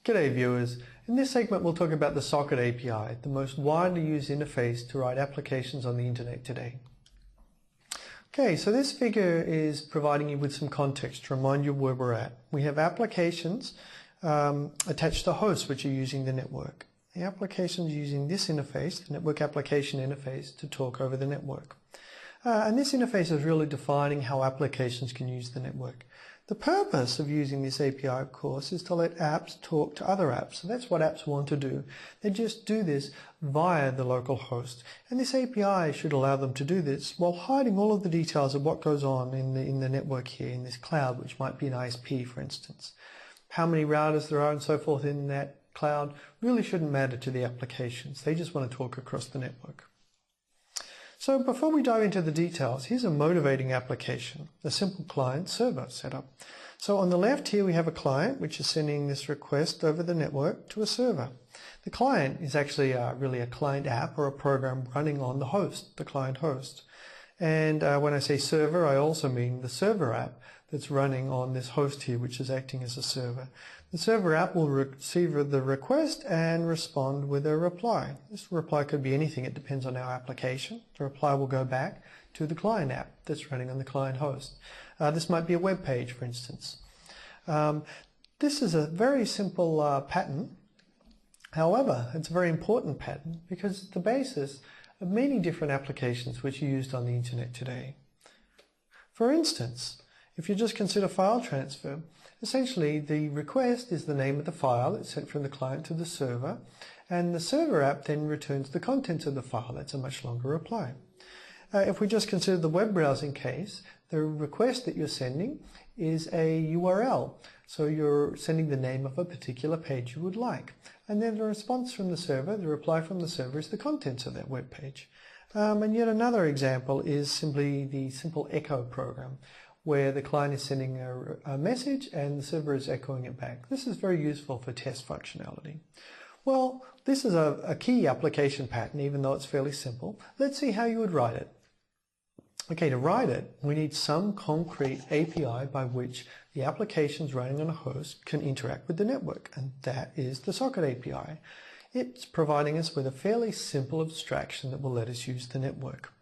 G'day viewers. In this segment we'll talk about the Socket API, the most widely used interface to write applications on the internet today. Okay, so this figure is providing you with some context to remind you where we're at. We have applications attached to hosts which are using the network. The applications using this interface, the network application interface, to talk over the network. And this interface is really defining how applications can use the network. The purpose of using this API, of course, is to let apps talk to other apps. So that's what apps want to do. They just do this via the local host. And this API should allow them to do this while hiding all of the details of what goes on in the network here, in this cloud, which might be an ISP, for instance. How many routers there are and so forth in that cloud really shouldn't matter to the applications. They just want to talk across the network. So before we dive into the details, here's a motivating application, a simple client-server setup. So on the left here we have a client which is sending this request over the network to a server. The client is actually really a client app or a program running on the host, the client host. And when I say server, I also mean the server app that's running on this host here, which is acting as a server. The server app will receive the request and respond with a reply. This reply could be anything, it depends on our application. The reply will go back to the client app that's running on the client host. This might be a web page, for instance. This is a very simple pattern. However, it's a very important pattern because it's the basis of many different applications which are used on the internet today. For instance, if you just consider file transfer, essentially the request is the name of the file. It's sent from the client to the server, and the server app then returns the contents of the file. That's a much longer reply. If we just consider the web browsing case, the request that you're sending is a URL. So you're sending the name of a particular page you would like. And then the response from the server, the reply from the server, is the contents of that web page. And yet another example is simply the simple echo program, where the client is sending a message and the server is echoing it back. This is very useful for test functionality. Well, this is a key application pattern, even though it's fairly simple. Let's see how you would write it. Okay, to write it, we need some concrete API by which the applications running on a host can interact with the network, and that is the Socket API. It's providing us with a fairly simple abstraction that will let us use the network.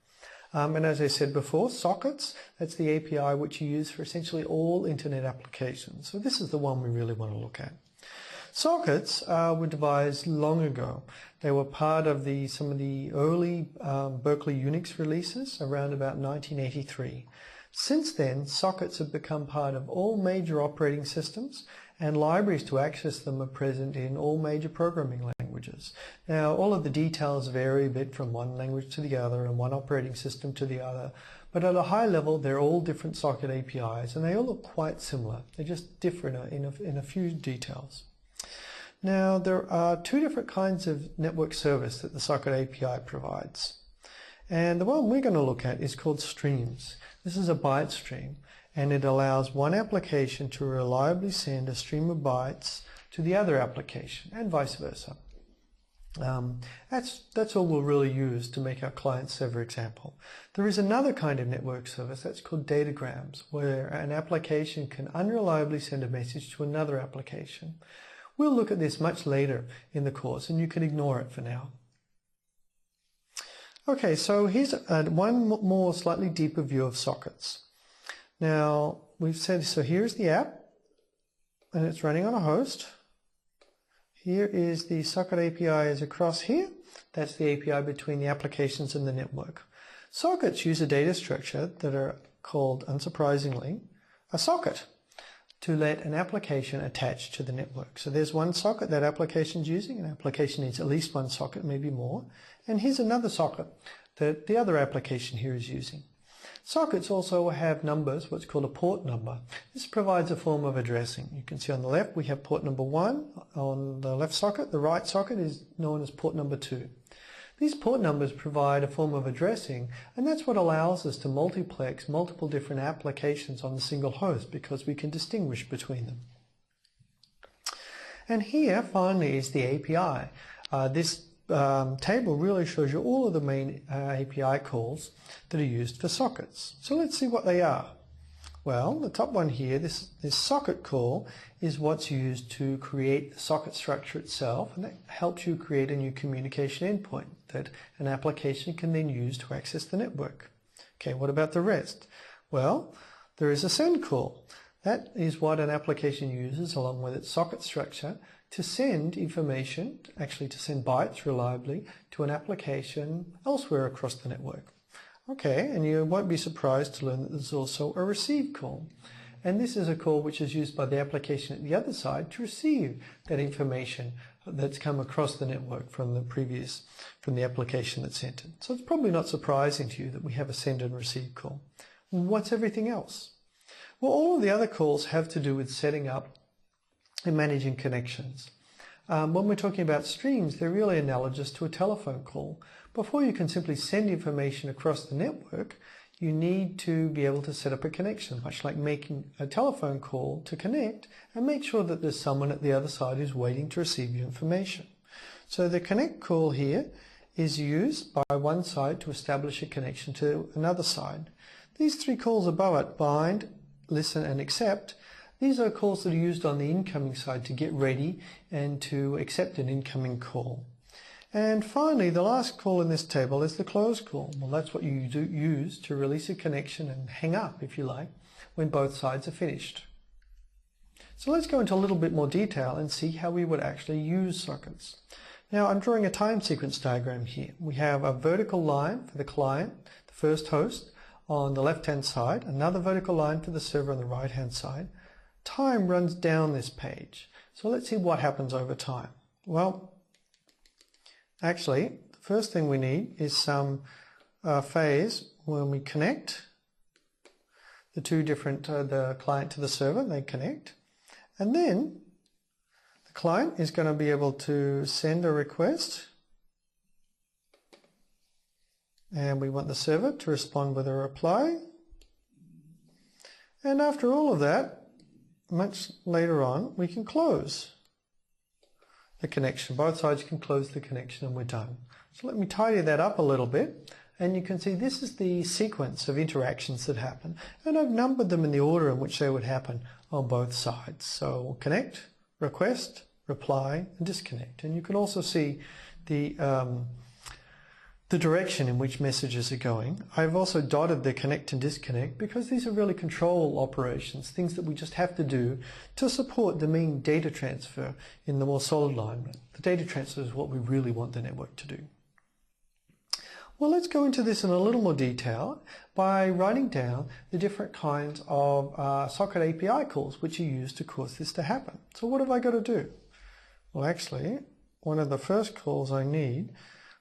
And as I said before, sockets, that's the API which you use for essentially all internet applications. So this is the one we really want to look at. Sockets were devised long ago. They were part of some of the early Berkeley Unix releases around about 1983. Since then, sockets have become part of all major operating systems, and libraries to access them are present in all major programming languages. Now, all of the details vary a bit from one language to the other and one operating system to the other, but at a high level, they're all different socket APIs, and they all look quite similar. They just differ in a few details. Now, there are two different kinds of network service that the Socket API provides. And the one we're going to look at is called streams. This is a byte stream, and it allows one application to reliably send a stream of bytes to the other application, and vice versa. That's all we'll really use to make our client-server example. There is another kind of network service that's called datagrams, where an application can unreliably send a message to another application. We'll look at this much later in the course, and you can ignore it for now. Okay, so here's one more slightly deeper view of sockets. Now, we've said, so here's the app, and it's running on a host. Here is the Socket API is across here. That's the API between the applications and the network. Sockets use a data structure that are called, unsurprisingly, a socket, to let an application attach to the network. So there's one socket that application's using. An application needs at least one socket, maybe more. And here's another socket that the other application here is using. Sockets also have numbers, what's called a port number. This provides a form of addressing. You can see on the left we have port number 1 on the left socket. The right socket is known as port number 2. These port numbers provide a form of addressing, and that's what allows us to multiplex multiple different applications on the single host because we can distinguish between them. And here, finally, is the API. This table really shows you all of the main API calls that are used for sockets. So let's see what they are. Well, the top one here, this socket call, is what's used to create the socket structure itself, and that helps you create a new communication endpoint that an application can then use to access the network. Okay, what about the rest? Well, there is a send call. That is what an application uses along with its socket structure to send information, actually to send bytes reliably to an application elsewhere across the network. Okay, and you won't be surprised to learn that there's also a receive call. And this is a call which is used by the application at the other side to receive that information that's come across the network from the application that sent it. So it's probably not surprising to you that we have a send and receive call. What's everything else? Well, all of the other calls have to do with setting up and managing connections. When we're talking about streams, they're really analogous to a telephone call. Before you can simply send information across the network, you need to be able to set up a connection, much like making a telephone call to connect and make sure that there's someone at the other side who's waiting to receive your information. So the connect call here is used by one side to establish a connection to another side. These three calls above it, bind, listen and accept, these are calls that are used on the incoming side to get ready and to accept an incoming call. And finally, the last call in this table is the close call. Well, that's what you use to release a connection and hang up, if you like, when both sides are finished. So let's go into a little bit more detail and see how we would actually use sockets. Now, I'm drawing a time sequence diagram here. We have a vertical line for the client, the first host, on the left-hand side, another vertical line for the server on the right-hand side. Time runs down this page. So let's see what happens over time. Well, actually, the first thing we need is some phase when we connect the two different, the client to the server, they connect. And then the client is going to be able to send a request. And we want the server to respond with a reply. And after all of that, much later on, we can close the connection. Both sides can close the connection and we're done. So let me tidy that up a little bit. And you can see this is the sequence of interactions that happen. And I've numbered them in the order in which they would happen on both sides. So connect, request, reply, and disconnect. And you can also see the direction in which messages are going. I've also dotted the connect and disconnect because these are really control operations, things that we just have to do to support the mean data transfer in the more solid line. The data transfer is what we really want the network to do. Well, let's go into this in a little more detail by writing down the different kinds of socket API calls which are used to cause this to happen. So what have I got to do? Well, actually, one of the first calls I need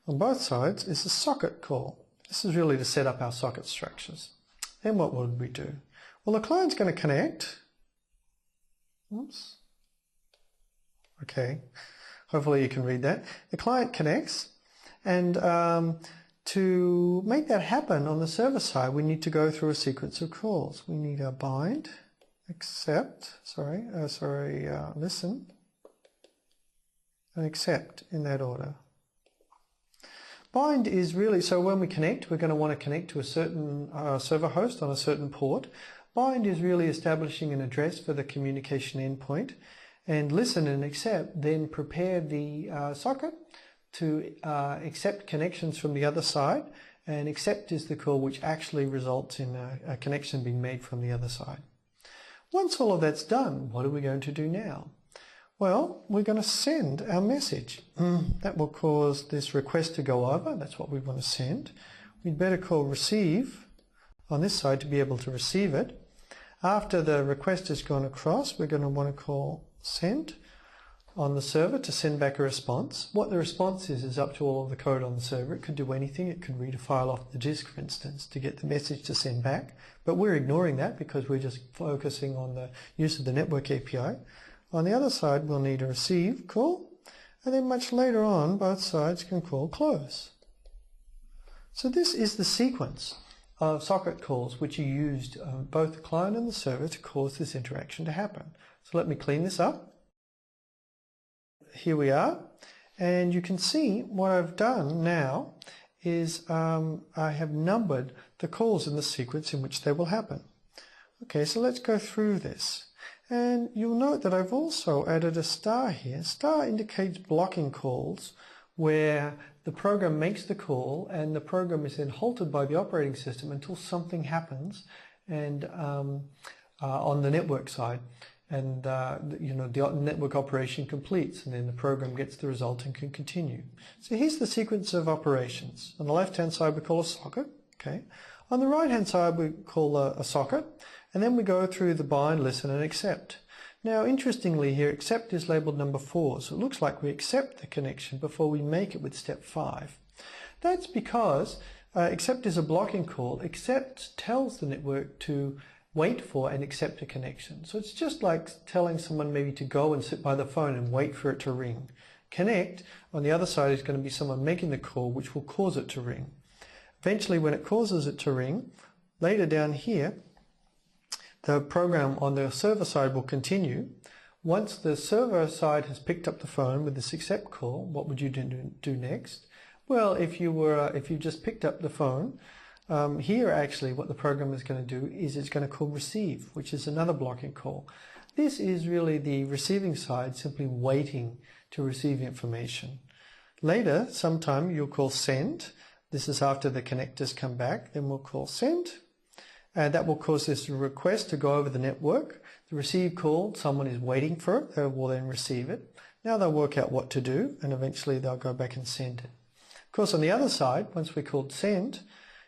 on both sides is a socket call. This is really to set up our socket structures. Then what would we do? Well, the client's going to connect. Oops. Okay, hopefully you can read that. The client connects, and to make that happen on the server side, we need to go through a sequence of calls. We need a bind, accept, listen, and accept in that order. Bind is really, so when we connect, we're going to want to connect to a certain server host on a certain port. Bind is really establishing an address for the communication endpoint. And listen and accept then prepare the socket to accept connections from the other side. And accept is the call which actually results in a connection being made from the other side. Once all of that's done, what are we going to do now? Well, we're going to send our message. That will cause this request to go over. That's what we want to send. We'd better call receive on this side to be able to receive it. After the request has gone across, we're going to want to call send on the server to send back a response. What the response is up to all of the code on the server. It could do anything. It could read a file off the disk, for instance, to get the message to send back. But we're ignoring that because we're just focusing on the use of the network API. On the other side, we'll need a receive call, and then much later on, both sides can call close. So this is the sequence of socket calls which are used both the client and the server to cause this interaction to happen. So let me clean this up. Here we are, and you can see what I've done now is I have numbered the calls in the sequence in which they will happen. Okay, so let's go through this. And you'll note that I've also added a star here. Star indicates blocking calls where the program makes the call and the program is then halted by the operating system until something happens and on the network side. And the network operation completes and then the program gets the result and can continue. So here's the sequence of operations. On the left-hand side we call a socket. Okay. On the right-hand side we call a socket, and then we go through the bind, listen and accept. Now interestingly here, accept is labeled number 4, so it looks like we accept the connection before we make it with step 5. That's because accept is a blocking call. Accept tells the network to wait for and accept a connection. So it's just like telling someone maybe to go and sit by the phone and wait for it to ring. Connect, on the other side, is going to be someone making the call which will cause it to ring. Eventually when it causes it to ring, later down here, the program on the server side will continue. Once the server side has picked up the phone with this accept call, what would you do next? Well, if you just picked up the phone, here actually what the program is going to do is it's going to call receive, which is another blocking call. This is really the receiving side simply waiting to receive information. Later, sometime you'll call send. This is after the connectors come back. Then we'll call send. And that will cause this request to go over the network. The receive call, someone is waiting for it. They will then receive it. Now they'll work out what to do and eventually they'll go back and send it. Of course, on the other side, once we called send,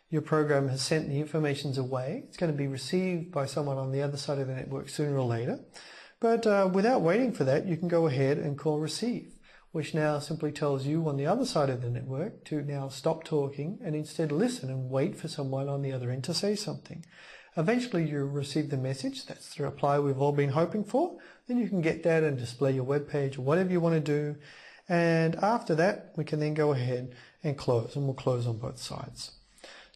your program has sent the information away. It's going to be received by someone on the other side of the network sooner or later. But without waiting for that, you can go ahead and call receive, which now simply tells you on the other side of the network to now stop talking and instead listen and wait for someone on the other end to say something. Eventually you'll receive the message. That's the reply we've all been hoping for. Then you can get that and display your web page or whatever you want to do. And after that, we can then go ahead and close, and we'll close on both sides.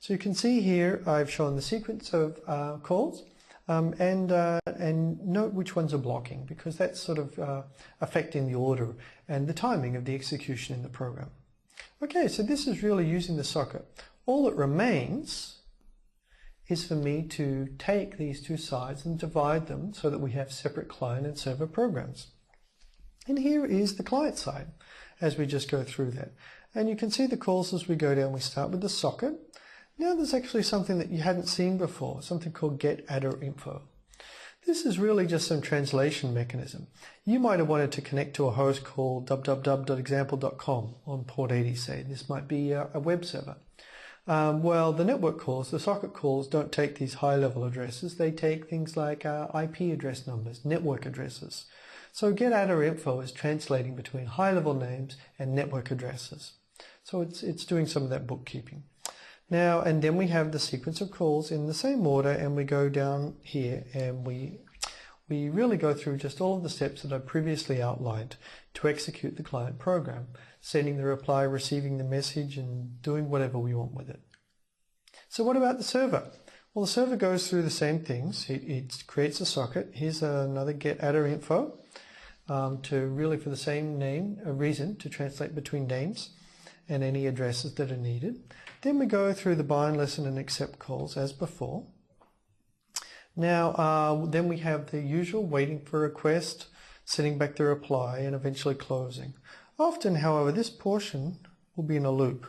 So you can see here I've shown the sequence of calls and note which ones are blocking, because that's sort of affecting the order and the timing of the execution in the program. Okay, so this is really using the socket. All that remains is for me to take these two sides and divide them so that we have separate client and server programs. And here is the client side as we just go through that. And you can see the calls as we go down. We start with the socket. Now there's actually something that you hadn't seen before, something called get_addr_info. This is really just some translation mechanism. You might have wanted to connect to a host called www.example.com on port 80, say. This might be a web server. Well, the network calls, the socket calls, don't take these high-level addresses. They take things like IP address numbers, network addresses. So get_addr_info is translating between high-level names and network addresses. So it's doing some of that bookkeeping. Now, and then we have the sequence of calls in the same order, and we go down here and we really go through just all of the steps that I previously outlined to execute the client program, sending the reply, receiving the message, and doing whatever we want with it. So what about the server? Well, the server goes through the same things. It creates a socket. Here's another get_addr_info to really, for the same name, a reason to translate between names and any addresses that are needed. Then we go through the bind, listen and accept calls as before. Now, then we have the usual waiting for request, sending back the reply, and eventually closing. Often, however, this portion will be in a loop.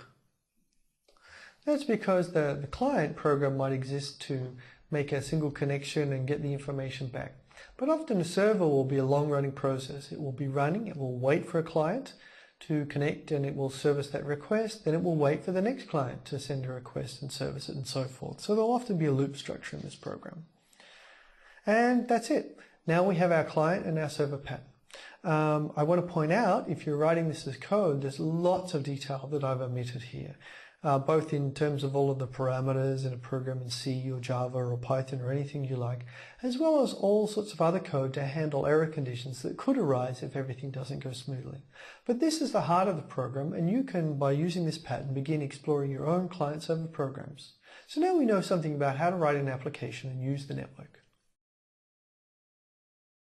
That's because the client program might exist to make a single connection and get the information back. But often a server will be a long-running process. It will be running, it will wait for a client to connect, and it will service that request. Then it will wait for the next client to send a request and service it, and so forth. So there'll often be a loop structure in this program. And that's it. Now we have our client and our server pattern. I want to point out, if you're writing this as code, there's lots of detail that I've omitted here, both in terms of all of the parameters in a program in C or Java or Python or anything you like, as well as all sorts of other code to handle error conditions that could arise if everything doesn't go smoothly. But this is the heart of the program, and you can, by using this pattern, begin exploring your own client-server programs. So now we know something about how to write an application and use the network.